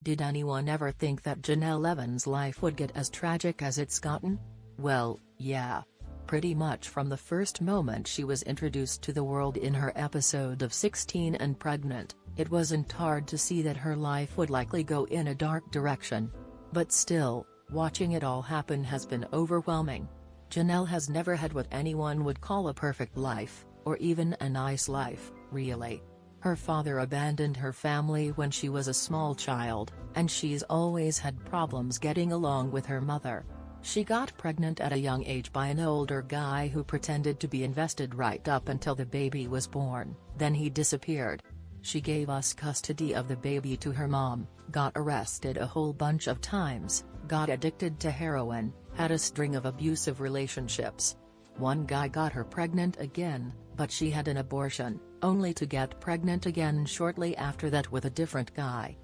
Did anyone ever think that Jenelle Evans' life would get as tragic as it's gotten? Well, yeah. Pretty much from the first moment she was introduced to the world in her episode of 16 and Pregnant, it wasn't hard to see that her life would likely go in a dark direction. But still, watching it all happen has been overwhelming. Jenelle has never had what anyone would call a perfect life, or even a nice life, really. Her father abandoned her family when she was a small child, and she's always had problems getting along with her mother. She got pregnant at a young age by an older guy who pretended to be invested right up until the baby was born, then he disappeared. She gave us custody of the baby to her mom, got arrested a whole bunch of times, got addicted to heroin, had a string of abusive relationships. One guy got her pregnant again, but she had an abortion, only to get pregnant again shortly after that with a different guy.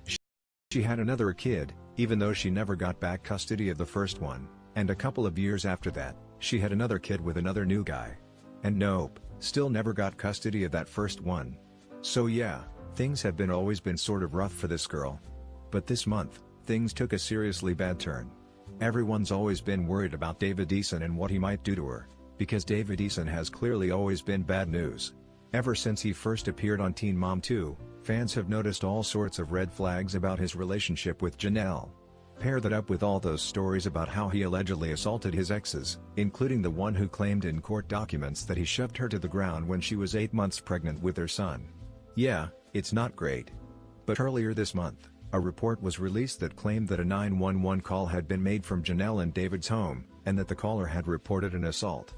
She had another kid, even though she never got back custody of the first one, and a couple of years after that, she had another kid with another new guy. And nope, still never got custody of that first one. So yeah, things have always been sort of rough for this girl. But this month, things took a seriously bad turn. Everyone's always been worried about David Eason and what he might do to her, because David Eason has clearly always been bad news. Ever since he first appeared on Teen Mom 2, fans have noticed all sorts of red flags about his relationship with Jenelle. Pair that up with all those stories about how he allegedly assaulted his exes, including the one who claimed in court documents that he shoved her to the ground when she was 8 months pregnant with their son. Yeah, it's not great. But earlier this month, a report was released that claimed that a 911 call had been made from Jenelle and David's home, and that the caller had reported an assault.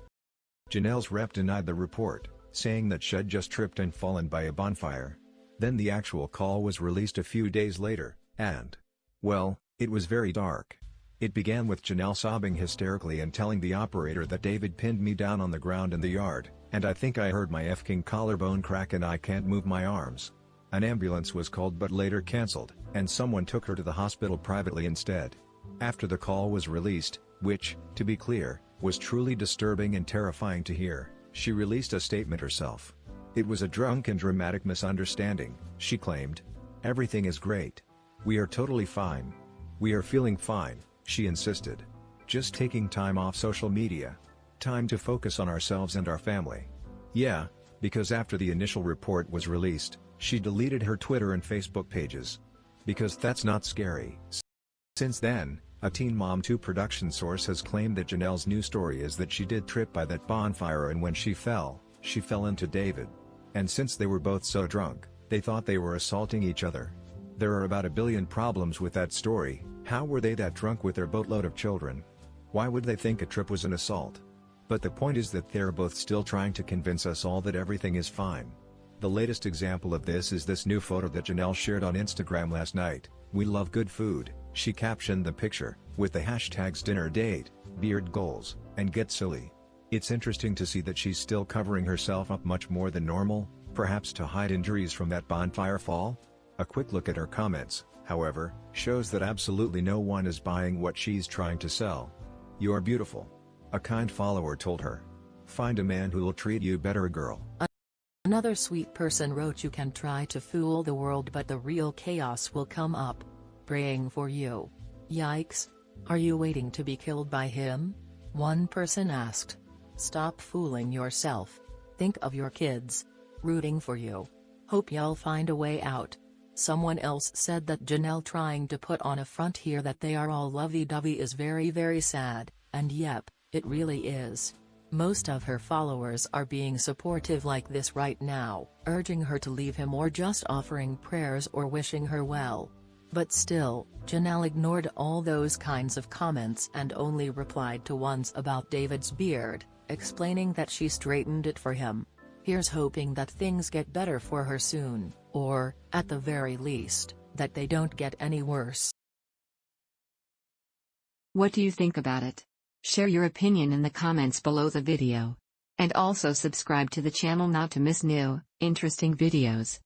Jenelle's rep denied the report, saying that she'd just tripped and fallen by a bonfire. Then the actual call was released a few days later, and, well, it was very dark. It began with Jenelle sobbing hysterically and telling the operator that David pinned me down on the ground in the yard, and I think I heard my effing collarbone crack and I can't move my arms. An ambulance was called but later cancelled, and someone took her to the hospital privately instead. After the call was released, which, to be clear, was truly disturbing and terrifying to hear, she released a statement herself. It was a drunk and dramatic misunderstanding, she claimed. Everything is great. We are totally fine. We are feeling fine, she insisted. Just taking time off social media. Time to focus on ourselves and our family. Yeah, because after the initial report was released, she deleted her Twitter and Facebook pages. Because that's not scary. Since then, a Teen Mom 2 production source has claimed that Jenelle's new story is that she did trip by that bonfire and when she fell into David. And since they were both so drunk, they thought they were assaulting each other. There are about a billion problems with that story. How were they that drunk with their boatload of children? Why would they think a trip was an assault? But the point is that they're both still trying to convince us all that everything is fine. The latest example of this is this new photo that Jenelle shared on Instagram last night. "We love good food," she captioned the picture, with the hashtags dinner date, beard goals, and get silly. It's interesting to see that she's still covering herself up much more than normal, perhaps to hide injuries from that bonfire fall? A quick look at her comments, however, shows that absolutely no one is buying what she's trying to sell. "You're beautiful," a kind follower told her. "Find a man who will treat you better, girl." Another sweet person wrote, "You can try to fool the world but the real chaos will come up. Praying for you." Yikes. Are you waiting to be killed by him? One person asked. Stop fooling yourself. Think of your kids. Rooting for you. Hope y'all find a way out. Someone else said that Jenelle trying to put on a front here that they are all lovey-dovey is very very sad, and yep, it really is. Most of her followers are being supportive like this right now, urging her to leave him or just offering prayers or wishing her well. But still, Jenelle ignored all those kinds of comments and only replied to ones about David's beard, explaining that she straightened it for him. Here's hoping that things get better for her soon, or, at the very least, that they don't get any worse. What do you think about it? Share your opinion in the comments below the video. And also subscribe to the channel not to miss new, interesting videos.